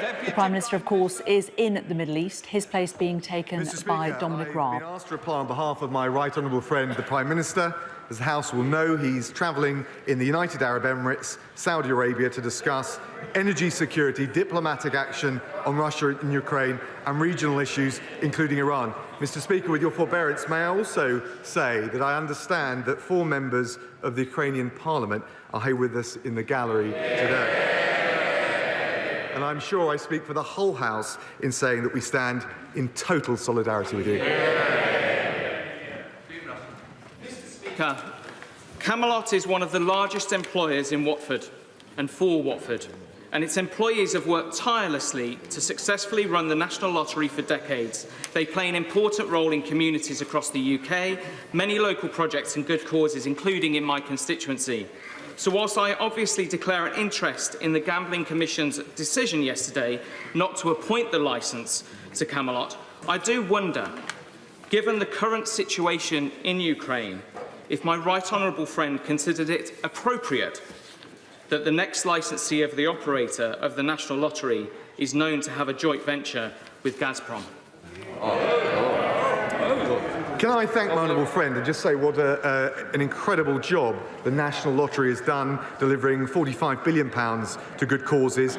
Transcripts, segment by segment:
The Prime Minister, of course, is in the Middle East, his place being taken by Dominic Raab. I've been asked to reply on behalf of my right honourable friend, the Prime Minister. As the House will know, he's travelling in the United Arab Emirates, Saudi Arabia, to discuss energy security, diplomatic action on Russia and Ukraine, and regional issues, including Iran. Mr. Speaker, with your forbearance, may I also say that I understand that 4 members of the Ukrainian Parliament are here with us in the gallery today. And I'm sure I speak for the whole House in saying that we stand in total solidarity with you. Camelot is one of the largest employers in Watford and for Watford, and its employees have worked tirelessly to successfully run the National Lottery for decades. They play an important role in communities across the UK, many local projects and good causes, including in my constituency. So whilst I obviously declare an interest in the Gambling Commission's decision yesterday not to appoint the licence to Camelot, I do wonder, given the current situation in Ukraine, if my right honourable friend considered it appropriate that the next licensee of the operator of the National Lottery is known to have a joint venture with Gazprom. Can I thank my honourable friend and just say what an incredible job the National Lottery has done, delivering £45 billion to good causes.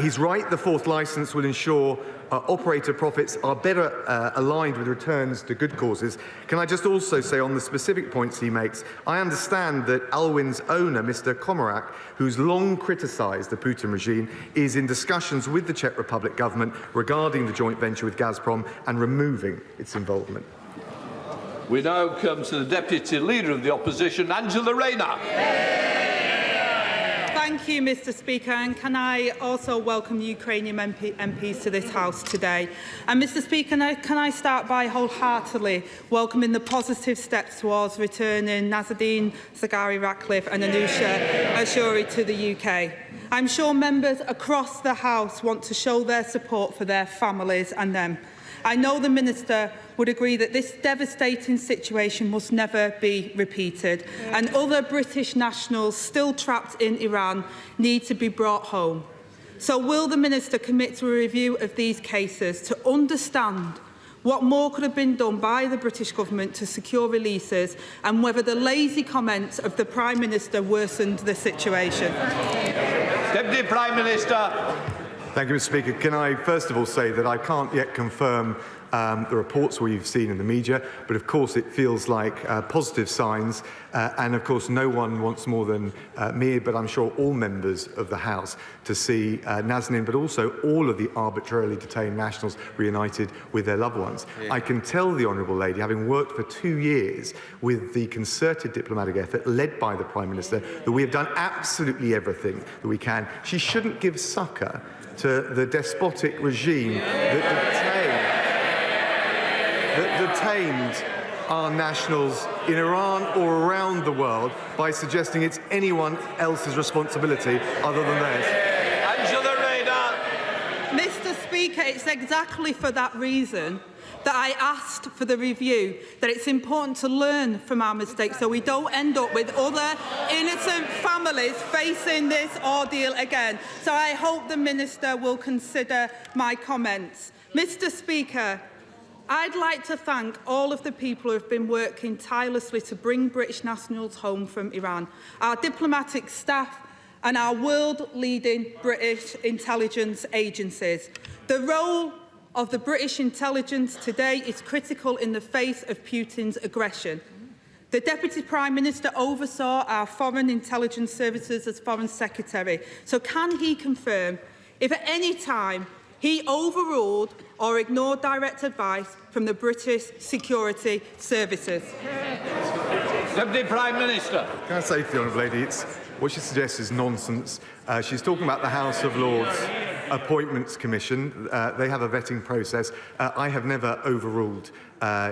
He's right, the 4th licence will ensure operator profits are better aligned with returns to good causes. Can I just also say on the specific points he makes, I understand that Alwyn's owner, Mr. Komarak, who's long criticised the Putin regime, is in discussions with the Czech Republic government regarding the joint venture with Gazprom and removing its involvement. We now come to the Deputy Leader of the Opposition, Angela Rayner. Thank you, Mr. Speaker, and can I also welcome Ukrainian MPs to this House today. And Mr. Speaker, can I start by wholeheartedly welcoming the positive steps towards returning Nazanin, Zaghari-Ratcliffe and Anoosheh Ashoori to the UK. I'm sure members across the House want to show their support for their families and them. I know the Minister would agree that this devastating situation must never be repeated, and other British nationals still trapped in Iran need to be brought home. So will the Minister commit to a review of these cases to understand what more could have been done by the British government to secure releases, and whether the lazy comments of the Prime Minister worsened the situation? Deputy Prime Minister. Thank you, Mr. Speaker. Can I first of all say that I can't yet confirm the reports we've seen in the media, but of course it feels like positive signs, and of course no one wants more than me, but I'm sure all members of the House, to see Nazanin, but also all of the arbitrarily detained nationals reunited with their loved ones. I can tell the Honourable Lady, having worked for 2 years with the concerted diplomatic effort led by the Prime Minister, that we have done absolutely everything that we can. She shouldn't give succour to the despotic regime that detained our nationals in Iran or around the world by suggesting it's anyone else's responsibility other than theirs. Angela Rayner. Mr. Speaker, it's exactly for that reason that I asked for the review, that it's important to learn from our mistakes so we don't end up with other innocent families facing this ordeal again. So I hope the Minister will consider my comments. Mr. Speaker, I'd like to thank all of the people who have been working tirelessly to bring British nationals home from Iran, our diplomatic staff and our world-leading British intelligence agencies. The role of the British intelligence today is critical in the face of Putin's aggression. The Deputy Prime Minister oversaw our foreign intelligence services as Foreign Secretary. So can he confirm if at any time he overruled or ignored direct advice from the British security services? Deputy Prime Minister. Can I say to the Honourable Lady, what she suggests is nonsense. She's talking about the House of Lords Appointments Commission. They have a vetting process. I have never overruled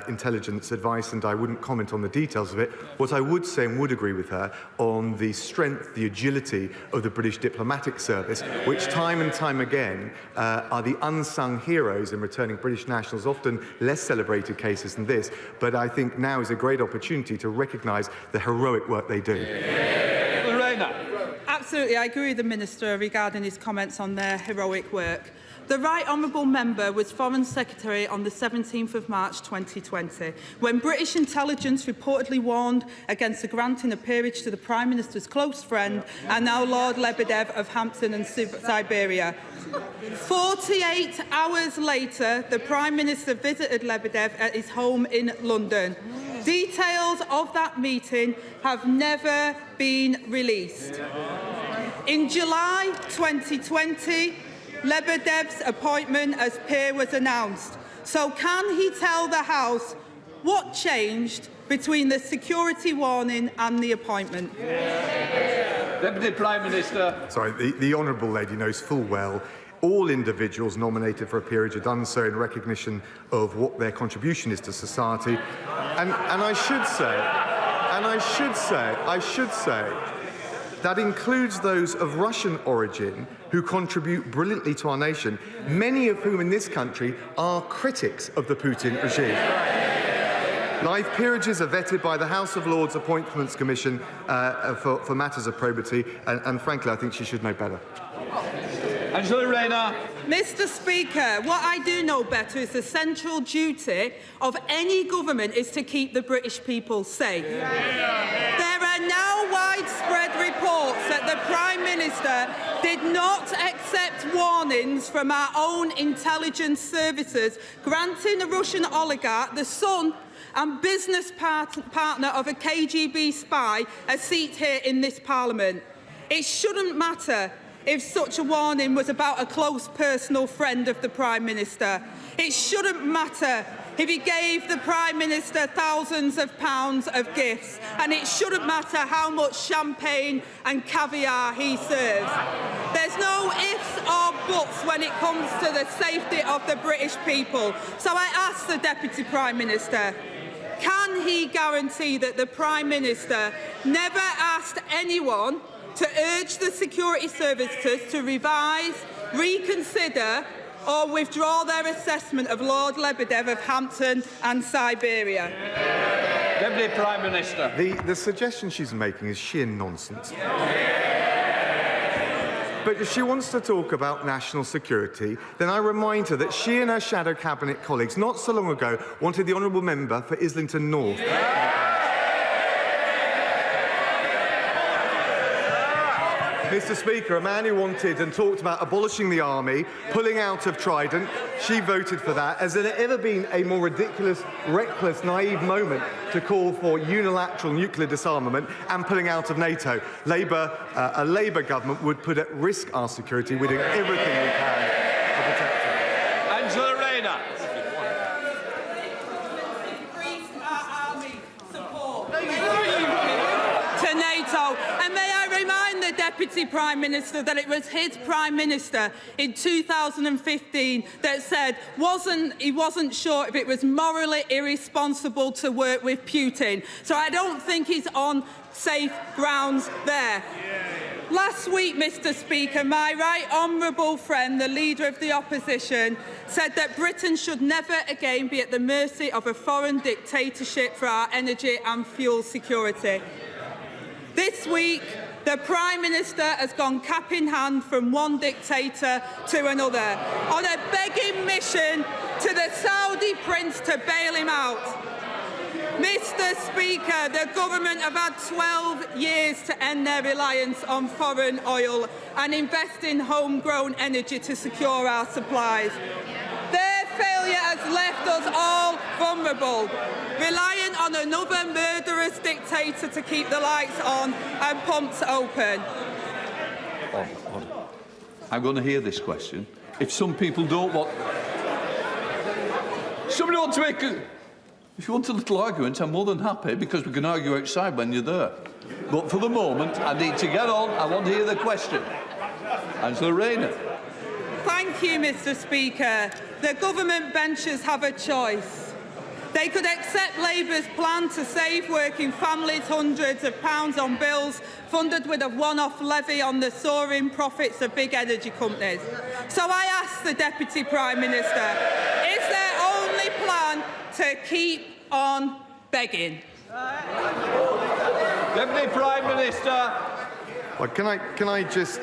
intelligence advice, and I wouldn't comment on the details of it. What I would say and would agree with her on the strength, the agility of the British diplomatic service, which time and time again are the unsung heroes in returning British nationals, often less celebrated cases than this, but I think now is a great opportunity to recognise the heroic work they do. Absolutely, I agree with the Minister regarding his comments on their heroic work. The Right Honourable Member was Foreign Secretary on the 17th of March 2020, when British intelligence reportedly warned against the granting of peerage to the Prime Minister's close friend and now Lord Lebedev of Hampton and Siberia. 48 hours later, the Prime Minister visited Lebedev at his home in London. Details of that meeting have never been released. In July 2020, Lebedev's appointment as peer was announced. So can he tell the House what changed between the security warning and the appointment? Deputy Prime Minister. Sorry, the Honourable Lady knows full well all individuals nominated for a peerage are done so in recognition of what their contribution is to society. And I should say, that includes those of Russian origin who contribute brilliantly to our nation, many of whom in this country are critics of the Putin regime. Live peerages are vetted by the House of Lords Appointments Commission for matters of probity, and frankly, I think she should know better. Angela Rayner. Mr. Speaker, what I do know better is the central duty of any government is to keep the British people safe. There are now widespread reports that the Prime Minister did not accept warnings from our own intelligence services, granting a Russian oligarch, the son and business partner of a KGB spy, a seat here in this Parliament. It shouldn't matter if such a warning was about a close personal friend of the Prime Minister. It shouldn't matter if he gave the Prime Minister thousands of pounds of gifts, and it shouldn't matter how much champagne and caviar he serves. There's no ifs or buts when it comes to the safety of the British people. So I ask the Deputy Prime Minister, can he guarantee that the Prime Minister never asked anyone to urge the security services to revise, reconsider or withdraw their assessment of Lord Lebedev of Hampton and Siberia? Deputy Prime Minister. The suggestion she's making is sheer nonsense. But if she wants to talk about national security, then I remind her that she and her shadow cabinet colleagues not so long ago wanted the Honourable Member for Islington North. Mr. Speaker, a man who wanted and talked about abolishing the army, pulling out of Trident, she voted for that. Has there ever been a more ridiculous, reckless, naive moment to call for unilateral nuclear disarmament and pulling out of NATO? A Labour government would put at risk our security. We're doing everything we can to protect it. Angela Rayner. Increase our army support to NATO. And may I remind the Deputy Prime Minister that it was his Prime Minister in 2015 that said he wasn't sure if it was morally irresponsible to work with Putin. So I don't think he's on safe grounds there. Last week, Mr. Speaker, my right honourable friend, the Leader of the Opposition, said that Britain should never again be at the mercy of a foreign dictatorship for our energy and fuel security. This week, the Prime Minister has gone cap in hand from one dictator to another on a begging mission to the Saudi prince to bail him out. Mr. Speaker, the government have had 12 years to end their reliance on foreign oil and invest in homegrown energy to secure our supplies. Their failure has left us all vulnerable, reliant on another murderous dictator to keep the lights on and pumps open. I'm going to hear this question. If some people don't want... Somebody wants to make a... If you want a little argument, I'm more than happy, because we can argue outside when you're there. But for the moment, I need to get on. I want to hear the question. Angela Rayner. Thank you, Mr. Speaker. The government benches have a choice. They could accept Labour's plan to save working families hundreds of pounds on bills funded with a one-off levy on the soaring profits of big energy companies. So I ask the Deputy Prime Minister, is their only plan to keep on begging? Deputy Prime Minister. Well, can I just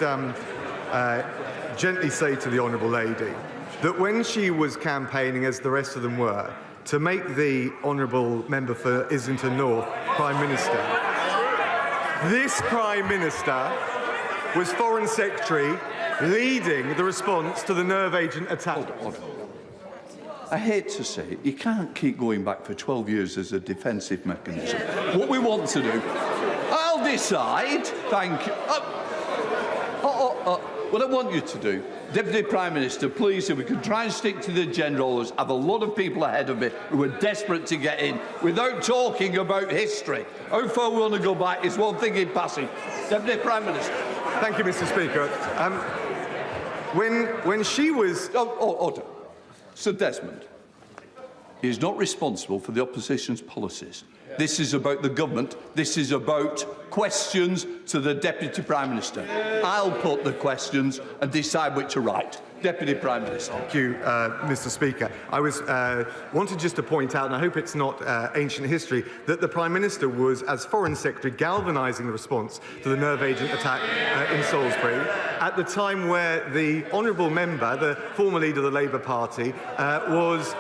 gently say to the honourable lady that when she was campaigning, as the rest of them were, to make the honourable member for Islington North Prime Minister, this Prime Minister was Foreign Secretary leading the response to the nerve agent attack. Hold on. I hate to say it, you can't keep going back for 12 years as a defensive mechanism. What we want to do, I'll decide, thank you. What I want you to do, Deputy Prime Minister, please, if we can try and stick to the general, I have a lot of people ahead of me who are desperate to get in without talking about history. How far we want to go back is one thing in passing. Deputy Prime Minister. Thank you, Mr. Speaker. When she was... Order. Sir Desmond is not responsible for the opposition's policies. This is about the government. This is about questions to the Deputy Prime Minister. I'll put the questions and decide which are right. Deputy Prime Minister. Thank you, Mr. Speaker. I wanted just to point out, and I hope it's not ancient history, that the Prime Minister was, as Foreign Secretary, galvanising the response to the nerve agent attack in Salisbury at the time where the honourable member, the former leader of the Labour Party, was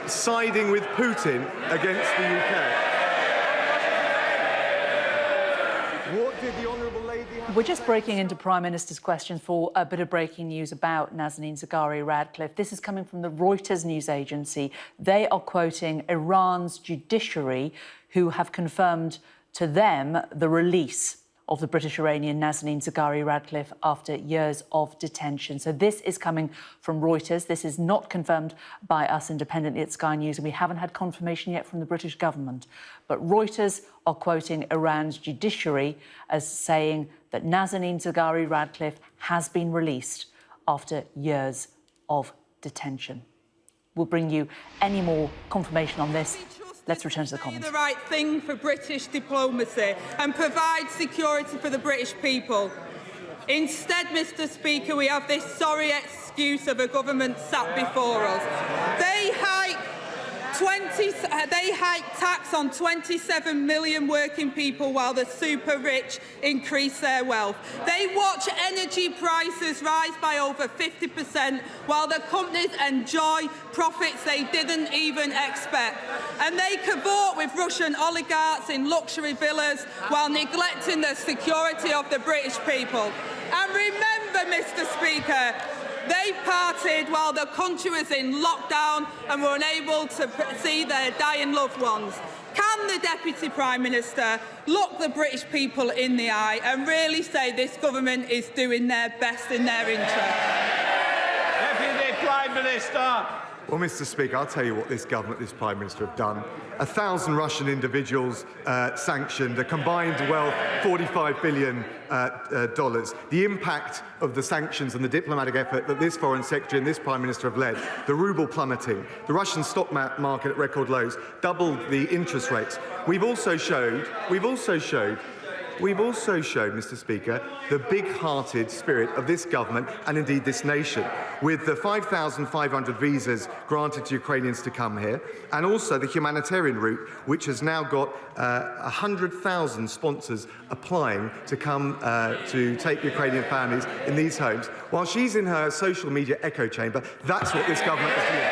siding with Putin against the UK. What did the honourable lady have? We're just breaking into Prime Minister's questions for a bit of breaking news about Nazanin Zaghari-Ratcliffe. This is coming from the Reuters news agency. They are quoting Iran's judiciary, who have confirmed to them the release of the British-Iranian Nazanin Zaghari-Ratcliffe after years of detention. So this is coming from Reuters. This is not confirmed by us independently at Sky News, and we haven't had confirmation yet from the British government. But Reuters are quoting Iran's judiciary as saying that Nazanin Zaghari-Ratcliffe has been released after years of detention. We'll bring you any more confirmation on this. Let's return to the comments. The right thing for British diplomacy and provide security for the British people. Instead, Mr. Speaker, we have this sorry excuse of a government sat before us. They hike tax on 27 million working people while the super rich increase their wealth. They watch energy prices rise by over 50% while the companies enjoy profits they didn't even expect. And they cavort with Russian oligarchs in luxury villas while neglecting the security of the British people. And remember, Mr. Speaker, they partied while the country was in lockdown and were unable to see their dying loved ones. Can the Deputy Prime Minister look the British people in the eye and really say this government is doing their best in their interest? Deputy Prime Minister. Well, Mr. Speaker, I'll tell you what this government, this Prime Minister have done. 1,000 Russian individuals sanctioned, a combined wealth $45 billion. The impact of the sanctions and the diplomatic effort that this Foreign Secretary and this Prime Minister have led, the ruble plummeting, the Russian stock market at record lows, doubled the interest rates. We've also showed, Mr. Speaker, the big-hearted spirit of this government and indeed this nation, with the 5,500 visas granted to Ukrainians to come here, and also the humanitarian route, which has now got 100,000 sponsors applying to come to take Ukrainian families in these homes. While she's in her social media echo chamber, that's what this government is doing.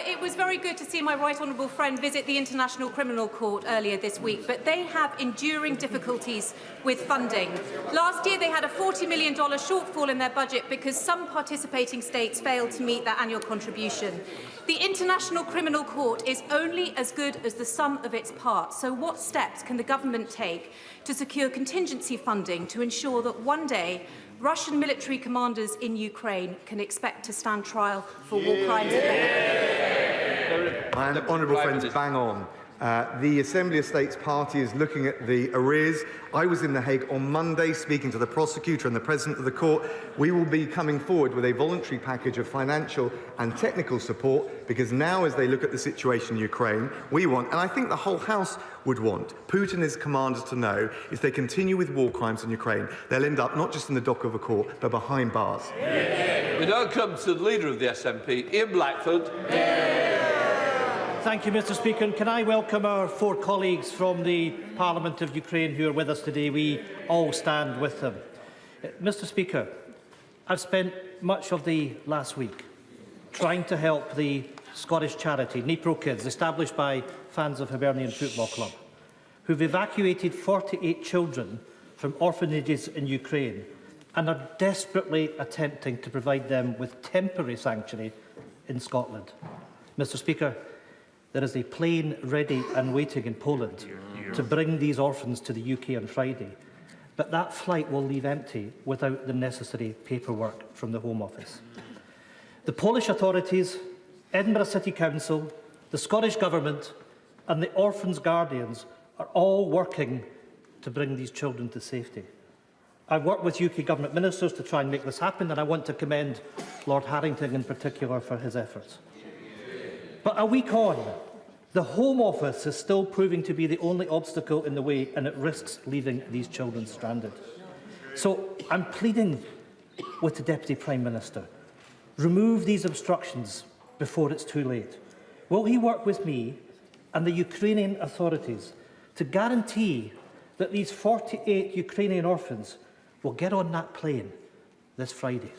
It was very good to see my right honourable friend visit the International Criminal Court earlier this week, but they have enduring difficulties with funding. Last year they had a $40 million shortfall in their budget because some participating states failed to meet their annual contribution. The International Criminal Court is only as good as the sum of its parts, so what steps can the government take to secure contingency funding to ensure that one day Russian military commanders in Ukraine can expect to stand trial for war crimes? And honourable friends, bang on. The Assembly of States Party is looking at the arrears. I was in The Hague on Monday speaking to the prosecutor and the President of the Court. We will be coming forward with a voluntary package of financial and technical support because now, as they look at the situation in Ukraine, we want, and I think the whole House would want, Putin and his commanders to know if they continue with war crimes in Ukraine, they'll end up not just in the dock of a court, but behind bars. We now come to the leader of the SNP, Ian Blackford. Thank you, Mr. Speaker. And can I welcome our 4 colleagues from the Parliament of Ukraine who are with us today? We all stand with them. Mr. Speaker, I've spent much of the last week trying to help the Scottish charity Dnipro Kids, established by fans of Hibernian Football Club, who've evacuated 48 children from orphanages in Ukraine and are desperately attempting to provide them with temporary sanctuary in Scotland. Mr. Speaker, there is a plane ready and waiting in Poland to bring these orphans to the UK on Friday, but that flight will leave empty without the necessary paperwork from the Home Office. The Polish authorities, Edinburgh City Council, the Scottish Government and the orphans' guardians are all working to bring these children to safety. I've worked with UK Government ministers to try and make this happen, and I want to commend Lord Harrington in particular for his efforts. But a week on, the Home Office is still proving to be the only obstacle in the way, and it risks leaving these children stranded. So I'm pleading with the Deputy Prime Minister, remove these obstructions before it's too late. Will he work with me and the Ukrainian authorities to guarantee that these 48 Ukrainian orphans will get on that plane this Friday?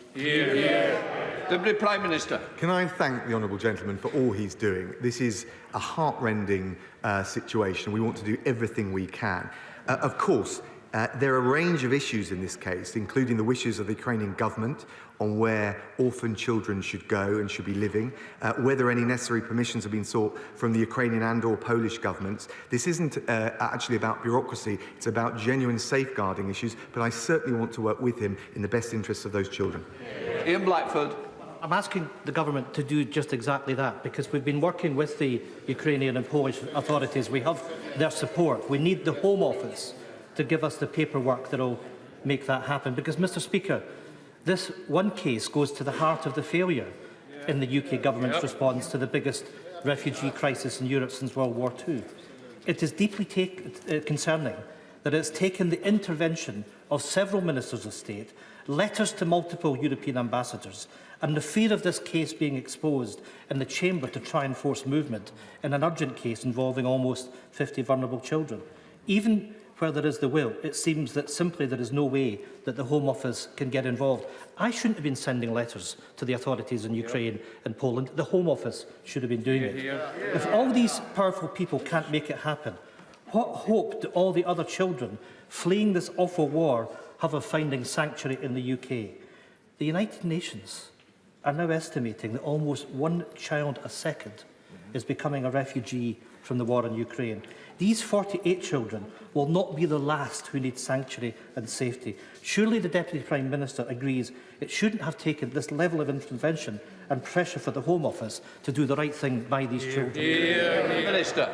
Deputy Prime Minister. Can I thank the honourable gentleman for all he's doing? This is a heart-rending situation. We want to do everything we can. Of course, there are a range of issues in this case, including the wishes of the Ukrainian government on where orphan children should go and should be living, whether any necessary permissions have been sought from the Ukrainian and/or Polish governments. This isn't actually about bureaucracy, it's about genuine safeguarding issues, but I certainly want to work with him in the best interests of those children. Ian Blackford. I'm asking the government to do just exactly that, because we've been working with the Ukrainian and Polish authorities. We have their support. We need the Home Office to give us the paperwork that will make that happen. Because, Mr. Speaker, this one case goes to the heart of the failure in the UK government's response to the biggest refugee crisis in Europe since World War II. It is deeply concerning that it's taken the intervention of several ministers of state, letters to multiple European ambassadors, and the fear of this case being exposed in the chamber to try and force movement in an urgent case involving almost 50 vulnerable children. Even where there is the will, it seems that simply there is no way that the Home Office can get involved. I shouldn't have been sending letters to the authorities in Ukraine and Poland. The Home Office should have been doing it. If all these powerful people can't make it happen, what hope do all the other children fleeing this awful war have of finding sanctuary in the UK? The United Nations are now estimating that almost 1 child a second is becoming a refugee from the war in Ukraine. These 48 children will not be the last who need sanctuary and safety. Surely the Deputy Prime Minister agrees it shouldn't have taken this level of intervention and pressure for the Home Office to do the right thing by these children. Minister.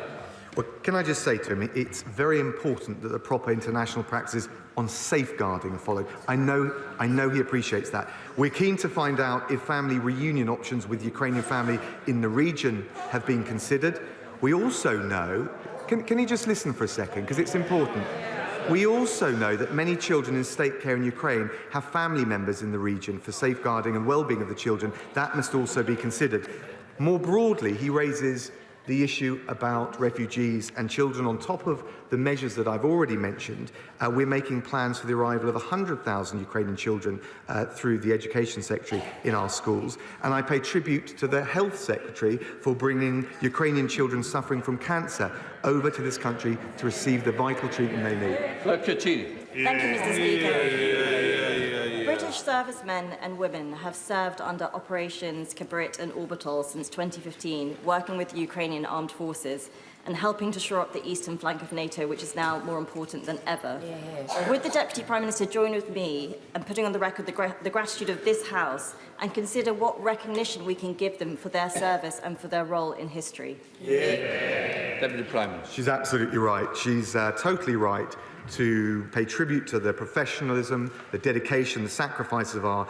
Well, can I just say to him, it's very important that the proper international practices on safeguarding are followed. I know he appreciates that. We're keen to find out if family reunion options with Ukrainian family in the region have been considered. We also know, can you just listen for a second, because it's important. We also know that many children in state care in Ukraine have family members in the region for safeguarding and well-being of the children. That must also be considered. More broadly, he raises the issue about refugees and children. On top of the measures that I've already mentioned, we're making plans for the arrival of 100,000 Ukrainian children through the Education Secretary in our schools. And I pay tribute to the Health Secretary for bringing Ukrainian children suffering from cancer over to this country to receive the vital treatment they need. Thank you, Mr. Speaker. British servicemen and women have served under Operations Kibrit and Orbital since 2015, working with the Ukrainian armed forces and helping to shore up the eastern flank of NATO, which is now more important than ever. Would the Deputy Prime Minister join with me in putting on the record the gratitude of this House and consider what recognition we can give them for their service and for their role in history? Deputy Prime Minister. She's absolutely right. She's totally right to pay tribute to the professionalism, the dedication, the sacrifice of our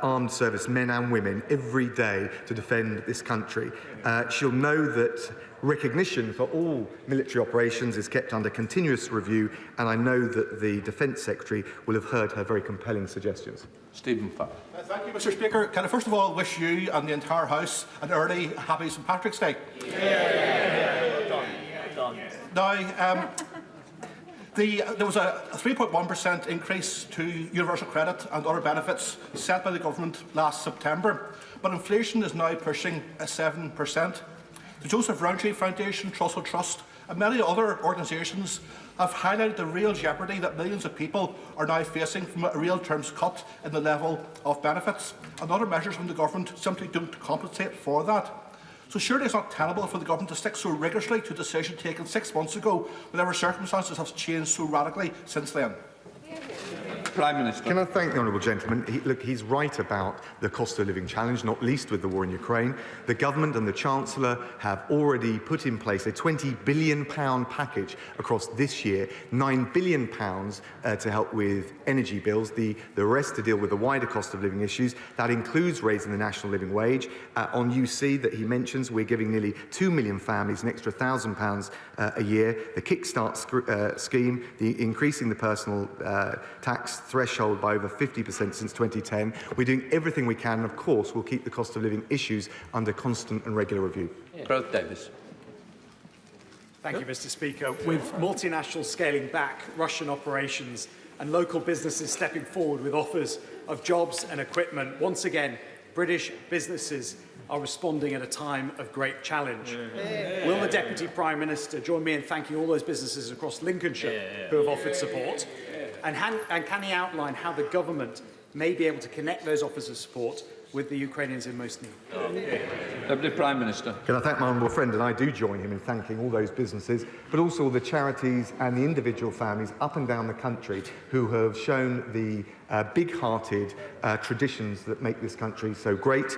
armed service men and women every day to defend this country. She'll know that recognition for all military operations is kept under continuous review, and I know that the Defence Secretary will have heard her very compelling suggestions. Stephen Farr. Thank you, Mr. Speaker. Can I first of all wish you and the entire House an early happy St Patrick's Day? Now, there was a 3.1% increase to universal credit and other benefits set by the government last September, but inflation is now pushing 7%. The Joseph Rowntree Foundation, Trussell Trust and many other organisations have highlighted the real jeopardy that millions of people are now facing from a real terms cut in the level of benefits, and other measures from the government simply don't compensate for that. So surely it's not tenable for the government to stick so rigorously to a decision taken 6 months ago, whenever circumstances have changed so radically since then. Prime Minister. Can I thank the honourable gentleman? He's right about the cost of living challenge, not least with the war in Ukraine. The government and the Chancellor have already put in place a £20 billion package across this year, £9 billion to help with energy bills, the rest to deal with the wider cost of living issues. That includes raising the national living wage. On UC that he mentions, we're giving nearly 2 million families an extra £1,000 a year. The Kickstart scheme, increasing the personal tax threshold by over 50% since 2010. We're doing everything we can, and of course, we'll keep the cost of living issues under constant and regular review. Gareth Davis. Thank you, Mr. Speaker. With multinationals scaling back Russian operations and local businesses stepping forward with offers of jobs and equipment, once again, British businesses are responding at a time of great challenge. Will the Deputy Prime Minister join me in thanking all those businesses across Lincolnshire who have offered support? And can he outline how the government may be able to connect those offers of support with the Ukrainians in most need? Deputy Prime Minister. Can I thank my honourable friend, and I do join him in thanking all those businesses, but also the charities and the individual families up and down the country who have shown the big-hearted traditions that make this country so great.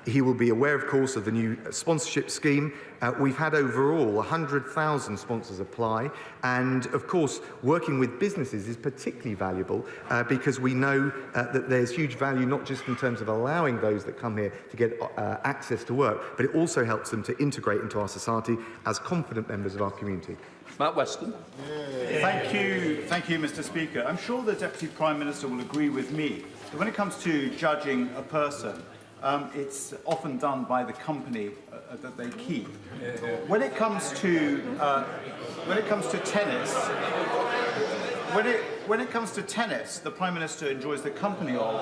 He will be aware, of course, of the new sponsorship scheme. We've had overall 100,000 sponsors apply, and of course, working with businesses is particularly valuable because we know that there's huge value not just in terms of allowing those that come here to get access to work, but it also helps them to integrate into our society as confident members of our community. Matt Weston. Thank you, Mr. Speaker. I'm sure the Deputy Prime Minister will agree with me that when it comes to judging a person, it's often done by the company that they keep. When it comes to tennis, the Prime Minister enjoys the company of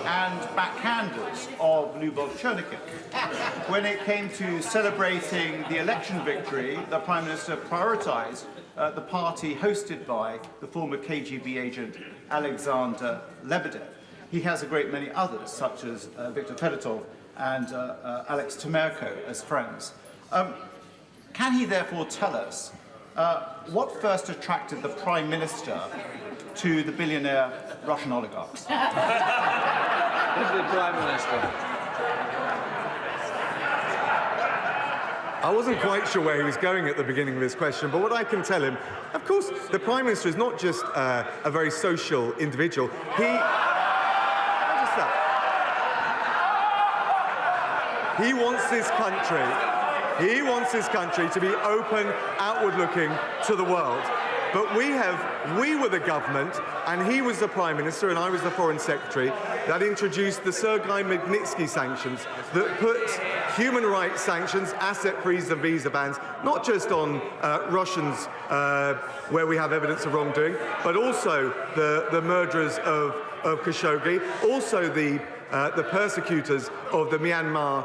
and backhanders of Lyubov Chernikin. When it came to celebrating the election victory, the Prime Minister prioritised the party hosted by the former KGB agent Alexander Lebedev. He has a great many others, such as Viktor Fedotov and Alex Temerko as friends. Can he therefore tell us what first attracted the Prime Minister to the billionaire Russian oligarchs? Deputy Prime Minister. I wasn't quite sure where he was going at the beginning of his question, but what I can tell him, of course, the Prime Minister is not just a very social individual. He wants this country to be open, outward-looking to the world. But we were the government, and he was the Prime Minister, and I was the Foreign Secretary, that introduced the Sergei Magnitsky sanctions that put human rights sanctions, asset freeze and visa bans, not just on Russians where we have evidence of wrongdoing, but also the murderers of Khashoggi, also the persecutors of the Myanmar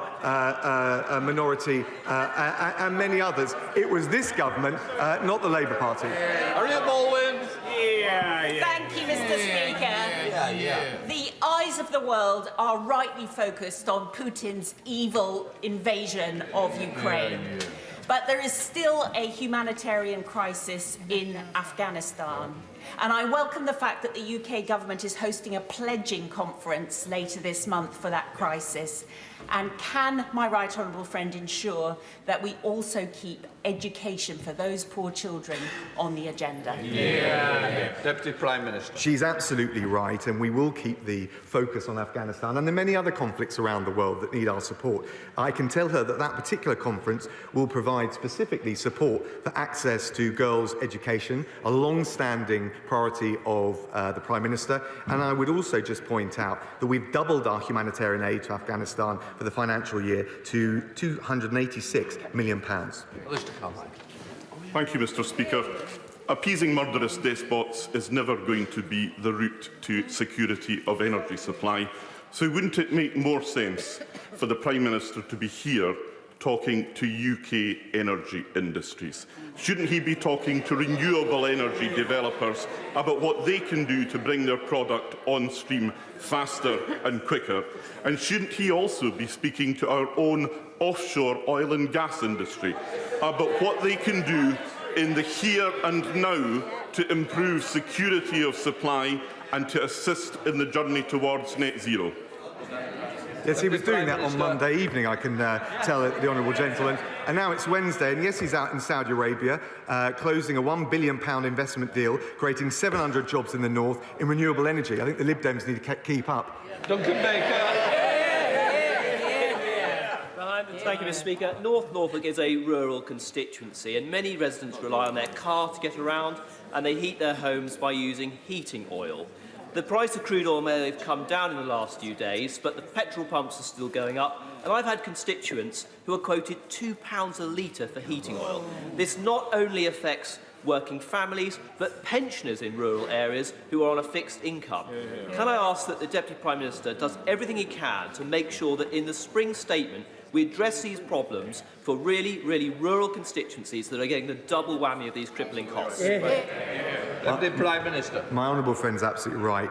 minority and many others. It was this government, not the Labour Party. Harriet Baldwin. Thank you, Mr. Speaker. The eyes of the world are rightly focused on Putin's evil invasion of Ukraine. But there is still a humanitarian crisis in Afghanistan. And I welcome the fact that the UK government is hosting a pledging conference later this month for that crisis. And can my right honourable friend ensure that we also keep education for those poor children on the agenda? Deputy Prime Minister. She's absolutely right, and we will keep the focus on Afghanistan and the many other conflicts around the world that need our support. I can tell her that that particular conference will provide specifically support for access to girls' education, a long-standing priority of the Prime Minister. And I would also just point out that we've doubled our humanitarian aid to Afghanistan for the financial year to £286 million. Thank you, Mr. Speaker. Appeasing murderous despots is never going to be the route to security of energy supply. So wouldn't it make more sense for the Prime Minister to be here talking to UK energy industries? Shouldn't he be talking to renewable energy developers about what they can do to bring their product on stream faster and quicker? And shouldn't he also be speaking to our own offshore oil and gas industry about what they can do in the here and now to improve security of supply and to assist in the journey towards net zero? Yes, he was doing that on Monday evening, I can tell the honourable gentleman. And now it's Wednesday, and yes, he's out in Saudi Arabia, closing a £1 billion investment deal, creating 700 jobs in the north in renewable energy. I think the Lib Dems need to keep up. Duncan Baker. Thank you, Mr. Speaker. North Norfolk is a rural constituency, and many residents rely on their car to get around, and they heat their homes by using heating oil. The price of crude oil may have come down in the last few days, but the petrol pumps are still going up, and I've had constituents who are quoted £2 a litre for heating oil. This not only affects working families, but pensioners in rural areas who are on a fixed income. Can I ask that the Deputy Prime Minister does everything he can to make sure that in the spring statement we address these problems for really, really rural constituencies that are getting the double whammy of these crippling costs? Deputy Prime Minister. My honourable friend's absolutely right.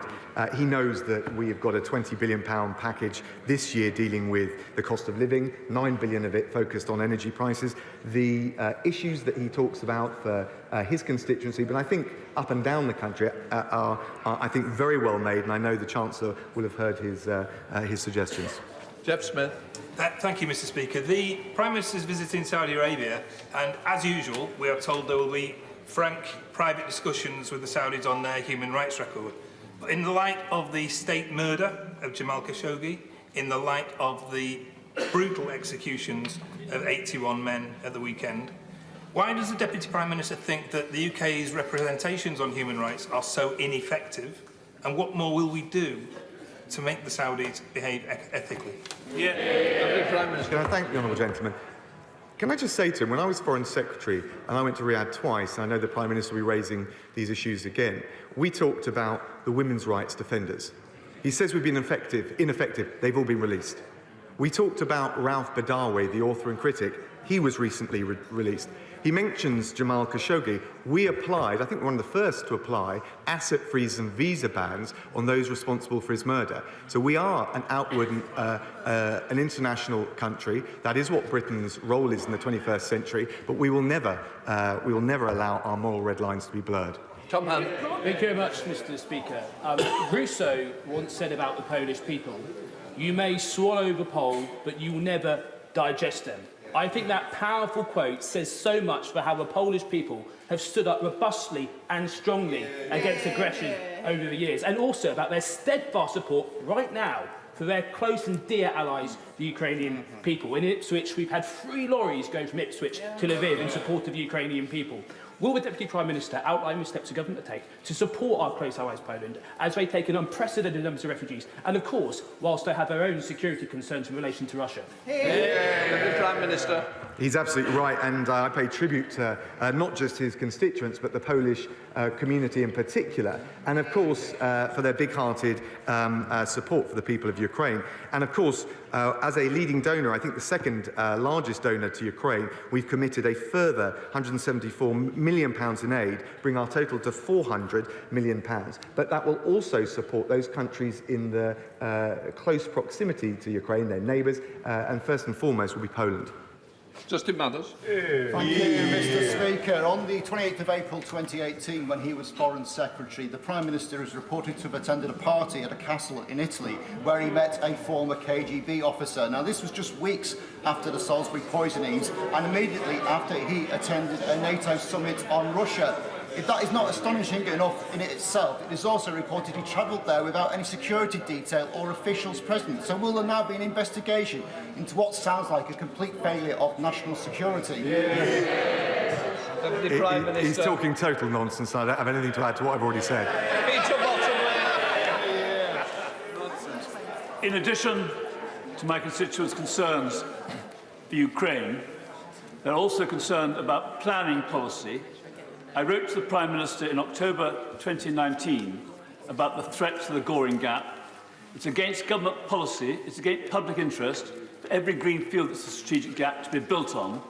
He knows that we have got a £20 billion package this year dealing with the cost of living, £9 billion of it focused on energy prices. The issues that he talks about for his constituency, but I think up and down the country, are I think, very well made, and I know the Chancellor will have heard his suggestions. Jeff Smith. Thank you, Mr. Speaker. The Prime Minister is visiting Saudi Arabia, and as usual, we are told there will be frank, private discussions with the Saudis on their human rights record. But in the light of the state murder of Jamal Khashoggi, in the light of the brutal executions of 81 men at the weekend, why does the Deputy Prime Minister think that the UK's representations on human rights are so ineffective, and what more will we do to make the Saudis behave ethically? Can I thank the honourable gentleman? Can I just say to him, when I was Foreign Secretary and I went to Riyadh twice, and I know the Prime Minister will be raising these issues again, we talked about the women's rights defenders. He says we've been ineffective. They've all been released. We talked about Rauf Badawi, the author and critic. He was recently released. He mentions Jamal Khashoggi. We applied, I think we're one of the first to apply, asset freeze and visa bans on those responsible for his murder. So we are an outward, an international country. That is what Britain's role is in the 21st century, but we will never allow our moral red lines to be blurred. Tom Hunt. Thank you very much, Mr. Speaker. Rousseau once said about the Polish people, "You may swallow the Pole, but you will never digest them." I think that powerful quote says so much for how the Polish people have stood up robustly and strongly against aggression over the years, and also about their steadfast support right now for their close and dear allies, the Ukrainian people. In Ipswich, we've had 3 lorries going from Ipswich to Lviv in support of the Ukrainian people. Will the Deputy Prime Minister outline the steps the government take to support our close allies Poland as they take an unprecedented number of refugees, and of course, whilst they have their own security concerns in relation to Russia? Deputy Prime Minister. He's absolutely right, and I pay tribute to not just his constituents, but the Polish community in particular, and of course for their big-hearted support for the people of Ukraine. And of course, as a leading donor, I think the second largest donor to Ukraine, we've committed a further £174 million in aid, bring our total to £400 million. But that will also support those countries in the close proximity to Ukraine, their neighbours, and first and foremost will be Poland. Justin Mathers. Thank you, Mr. Speaker. On the 28th of April 2018, when he was Foreign Secretary, the Prime Minister is reported to have attended a party at a castle in Italy where he met a former KGB officer. Now, this was just weeks after the Salisbury poisonings and immediately after he attended a NATO summit on Russia. If that is not astonishing enough in itself, it is also reported he travelled there without any security detail or officials present. So will there now be an investigation into what sounds like a complete failure of national security? He's talking total nonsense. I don't have anything to add to what I've already said. In addition to my constituents' concerns for Ukraine, They're also concerned about planning policy. I wrote to the Prime Minister in October 2019 about the threat to the Goring Gap. It's against government policy, it's against public interest for every greenfield that's a strategic gap to be built on,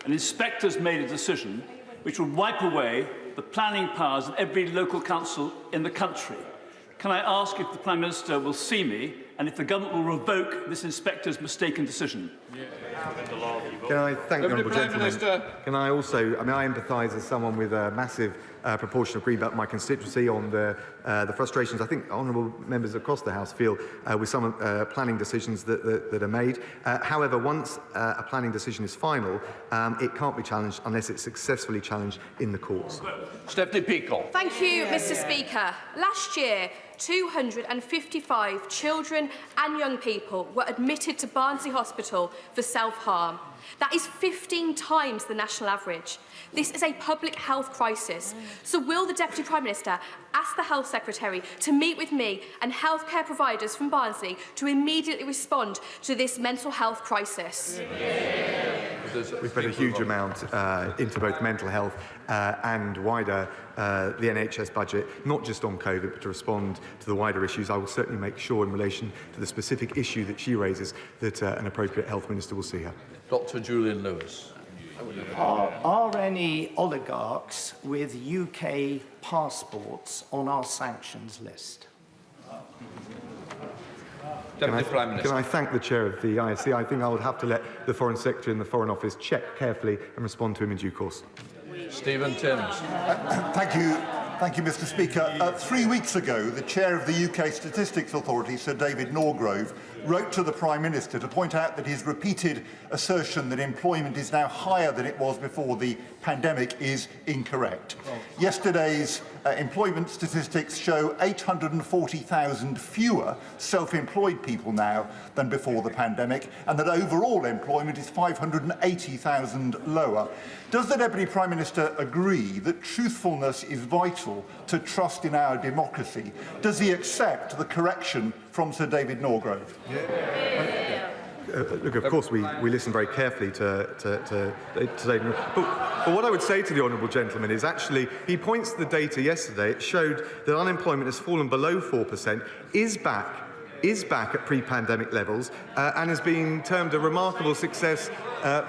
and inspectors made a decision which would wipe away the planning powers of every local council in the country. Can I ask if the Prime Minister will see me and if the government will revoke this inspector's mistaken decision? Can I thank the honourable gentleman? Can I also, I empathise as someone with a massive proportion of Greenbelt, my constituency, on the frustrations I think honourable members across the House feel with some planning decisions that are made. However, once a planning decision is final, it can't be challenged unless it's successfully challenged in the courts. Stephanie Peacock. Thank you, Mr. Speaker. Last year, 255 children and young people were admitted to Barnsley Hospital for self-harm. That is 15 times the national average. This is a public health crisis. So will the Deputy Prime Minister ask the Health Secretary to meet with me and healthcare providers from Barnsley to immediately respond to this mental health crisis? We've put a huge amount into both mental health and wider the NHS budget, not just on COVID, but to respond to the wider issues. I will certainly make sure in relation to the specific issue that she raises that an appropriate health minister will see her. Dr. Julian Lewis. Are any oligarchs with UK passports on our sanctions list? Can I thank the chair of the ISC? I think I would have to let the Foreign Secretary and the Foreign Office check carefully and respond to him in due course. Stephen Timms. Thank you, Mr. Speaker. 3 weeks ago, the chair of the UK Statistics Authority, Sir David Norgrove, wrote to the Prime Minister to point out that his repeated assertion that employment is now higher than it was before the pandemic is incorrect. Yesterday's employment statistics show 840,000 fewer self-employed people now than before the pandemic, and that overall employment is 580,000 lower. Does the Deputy Prime Minister agree that truthfulness is vital to trust in our democracy? Does he accept the correction from Sir David Norgrove? Look, of course, we listen very carefully to David. But what I would say to the honourable gentleman is actually, he points to the data yesterday. It showed that unemployment has fallen below 4%, is back at pre-pandemic levels, and has been termed a remarkable success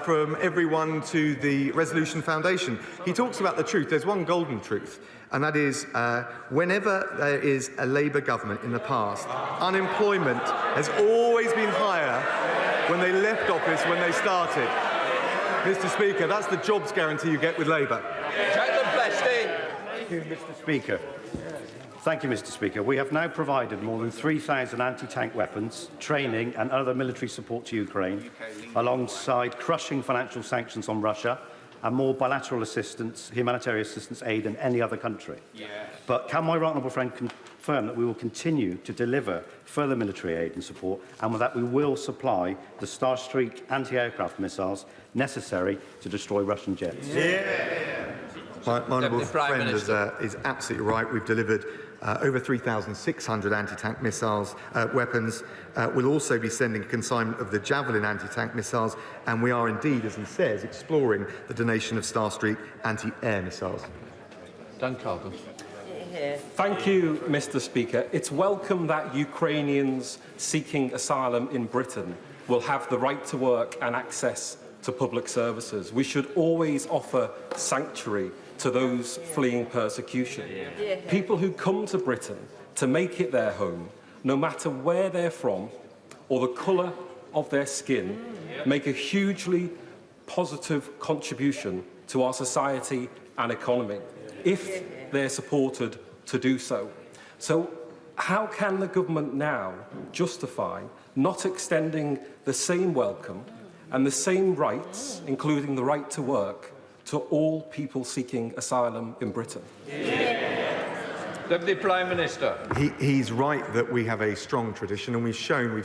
from everyone to the Resolution Foundation. He talks about the truth. There's one golden truth, and that is whenever there is a Labour government in the past, unemployment has always been higher when they left office when they started. Mr. Speaker, that's the jobs guarantee you get with Labour. Thank you, Mr. Speaker. Thank you, Mr. Speaker. We have now provided more than 3,000 anti-tank weapons, training and other military support to Ukraine, alongside crushing financial sanctions on Russia and more bilateral assistance, humanitarian assistance aid than any other country. But can my right honourable friend confirm that we will continue to deliver further military aid and support, and with that we will supply the Starstreak anti-aircraft missiles necessary to destroy Russian jets? My honourable friend is absolutely right. We've delivered over 3,600 anti-tank missiles weapons. We'll also be sending a consignment of the Javelin anti-tank missiles, and we are indeed, as he says, exploring the donation of Starstreak anti-air missiles. Dan Carden. Thank you, Mr. Speaker. It's welcome that Ukrainians seeking asylum in Britain will have the right to work and access to public services. We should always offer sanctuary to those fleeing persecution. People who come to Britain to make it their home, no matter where they're from or the colour of their skin, make a hugely positive contribution to our society and economy, if they're supported to do so. So how can the government now justify not extending the same welcome and the same rights, including the right to work, to all people seeking asylum in Britain? Deputy Prime Minister. He's right that we have a strong tradition, and we've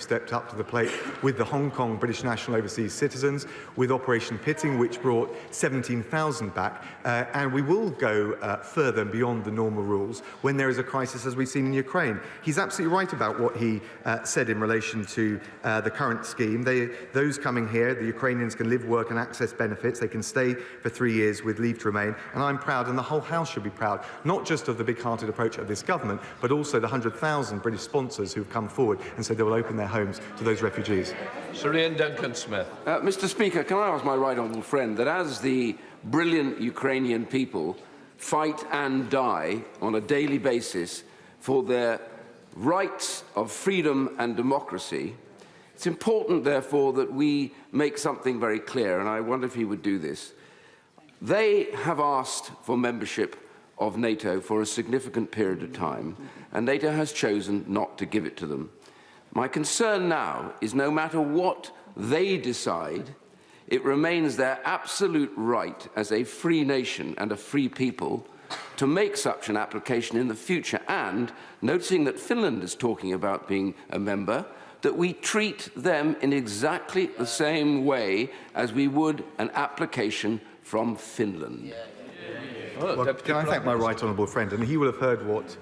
stepped up to the plate with the Hong Kong British National Overseas Citizens, with Operation Pitting, which brought 17,000 back, and we will go further and beyond the normal rules when there is a crisis, as we've seen in Ukraine. He's absolutely right about what he said in relation to the current scheme. Those coming here, the Ukrainians can live, work and access benefits. They can stay for 3 years with leave to remain, and I'm proud, and the whole House should be proud, not just of the big-hearted approach of this government, but also the 100,000 British sponsors who've come forward and said they will open their homes to those refugees. Sir Ian Duncan-Smith. Mr. Speaker, can I ask my right honourable friend that as the brilliant Ukrainian people fight and die on a daily basis for their rights of freedom and democracy, it's important, therefore, that we make something very clear, and I wonder if he would do this. They have asked for membership of NATO for a significant period of time, and NATO has chosen not to give it to them. My concern now is no matter what they decide, it remains their absolute right as a free nation and a free people to make such an application in the future, and, noticing that Finland is talking about being a member, that we treat them in exactly the same way as we would an application from Finland. Well, can I thank my right honourable friend? And he will have heard what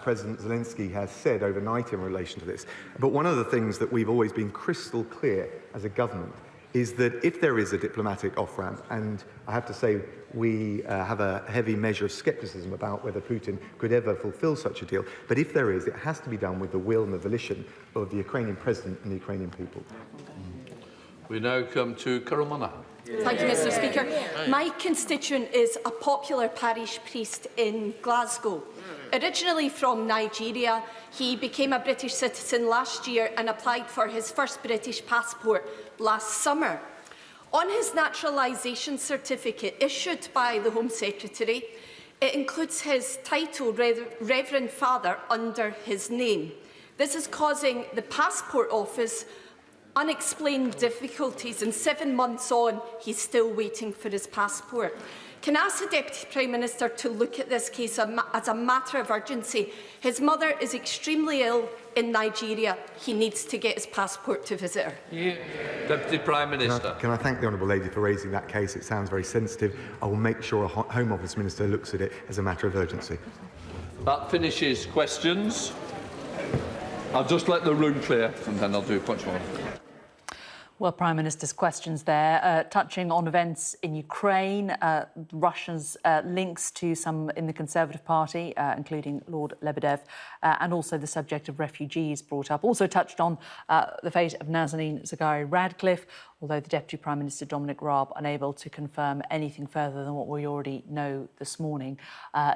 President Zelensky has said overnight in relation to this. But one of the things that we've always been crystal clear as a government is that if there is a diplomatic off-ramp, and I have to say we have a heavy measure of scepticism about whether Putin could ever fulfil such a deal, but if there is, it has to be done with the will and the volition of the Ukrainian president and the Ukrainian people. We now come to Karamana. Thank you, Mr. Speaker. My constituent is a popular parish priest in Glasgow. Originally from Nigeria, he became a British citizen last year and applied for his first British passport last summer. On his naturalisation certificate issued by the Home Secretary, it includes his title, Reverend Father, under his name. This is causing the Passport Office unexplained difficulties, and 7 months on, he's still waiting for his passport. Can I ask the Deputy Prime Minister to look at this case as a matter of urgency? His mother is extremely ill in Nigeria. He needs to get his passport to visit her. Deputy Prime Minister. Can I thank the Honourable Lady for raising that case? It sounds very sensitive. I will make sure a Home Office Minister looks at it as a matter of urgency. That finishes questions. I'll just let the room clear and then I'll do a punch more. Well, Prime Minister's questions there, touching on events in Ukraine, Russia's links to some in the Conservative Party, including Lord Lebedev, and also the subject of refugees brought up. Also touched on the fate of Nazanin Zaghari-Ratcliffe, although the Deputy Prime Minister Dominic Raab unable to confirm anything further than what we already know this morning.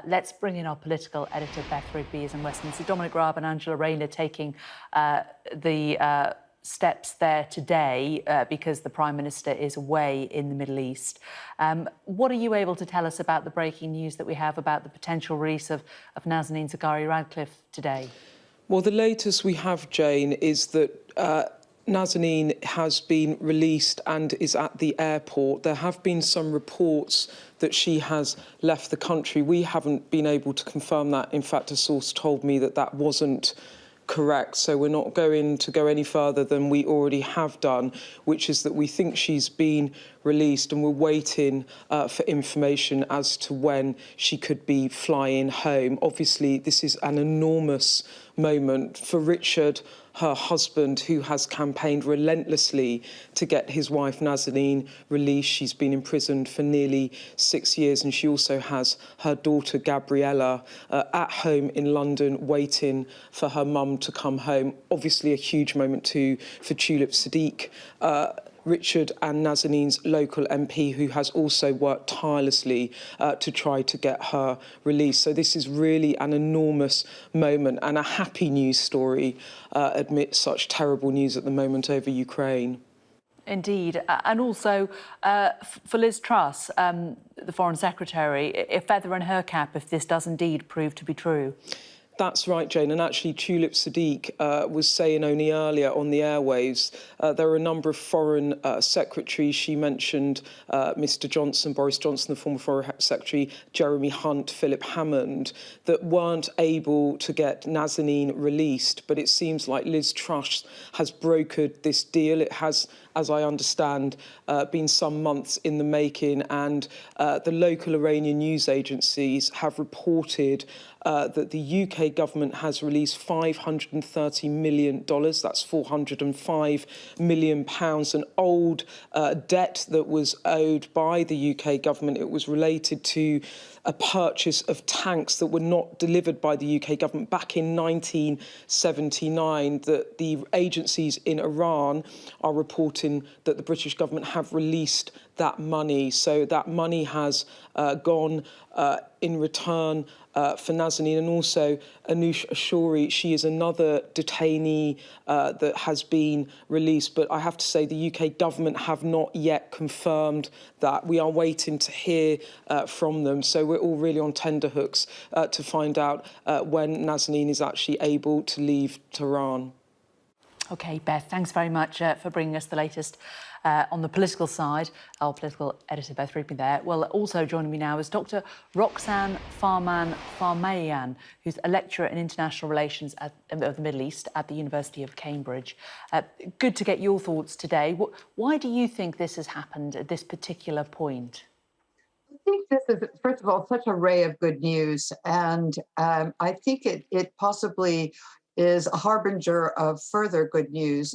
Let's bring in our political editor, Beth Rigby, is in Westminster. Dominic Raab and Angela Rayner taking the steps there today because the Prime Minister is away in the Middle East. What are you able to tell us about the breaking news that we have about the potential release of Nazanin Zaghari-Ratcliffe today? Well, the latest we have, Jane, is that Nazanin has been released and is at the airport. There have been some reports that she has left the country. We haven't been able to confirm that. In fact, a source told me that that wasn't correct, so we're not going to go any further than we already have done, which is that we think she's been released and we're waiting for information as to when she could be flying home. Obviously, this is an enormous moment for Richard, her husband, who has campaigned relentlessly to get his wife Nazanin released. She's been imprisoned for nearly 6 years, and she also has her daughter Gabriella at home in London waiting for her mum to come home. Obviously a huge moment too for Tulip Sadiq, Richard and Nazanin's local MP, who has also worked tirelessly to try to get her released. So this is really an enormous moment and a happy news story amidst such terrible news at the moment over Ukraine. Indeed. And also, for Liz Truss, the Foreign Secretary, a feather in her cap if this does indeed prove to be true. That's right, Jane. And actually, Tulip Sadiq was saying only earlier on the airwaves, there are a number of foreign secretaries. She mentioned Mr Johnson, Boris Johnson, the former foreign secretary, Jeremy Hunt, Philip Hammond, that weren't able to get Nazanin released. But it seems like Liz Truss has brokered this deal. It has, as I understand, been some months in the making, and the local Iranian news agencies have reported that the UK government has released $530 million. That's £405 million, an old debt that was owed by the UK government. It was related to a purchase of tanks that were not delivered by the UK government back in 1979. That the agencies in Iran are reporting that the British government have released that money. So that money has gone in return for Nazanin, and also Anoosheh Ashoori. She is another detainee that has been released. But I have to say the UK government have not yet confirmed that. We are waiting to hear from them. So we're all really on tenterhooks to find out when Nazanin is actually able to leave Tehran. OK, Beth, thanks very much for bringing us the latest on the political side. Our political editor, Beth Friedman, there. Well, also joining me now is Dr Roxanne Farman-Farmayan, who's a lecturer in international relations of the Middle East at the University of Cambridge. Good to get your thoughts today. Why do you think this has happened at this particular point? I think this is, first of all, such a ray of good news. And I think it possibly is a harbinger of further good news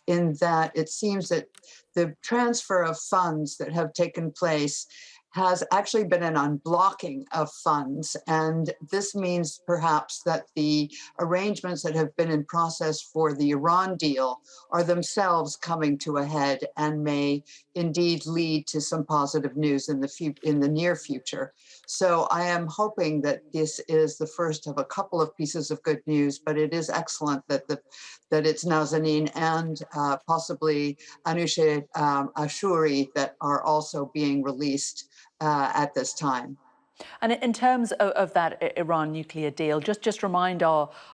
in that it seems that the transfer of funds that have taken place has actually been an unblocking of funds. And this means perhaps that the arrangements that have been in process for the Iran deal are themselves coming to a head and may indeed lead to some positive news in the near future. So I am hoping that this is the first of a couple of pieces of good news, but it is excellent that it's Nazanin and possibly Anoosheh Ashoori that are also being released at this time. And in terms of that Iran nuclear deal, just remind our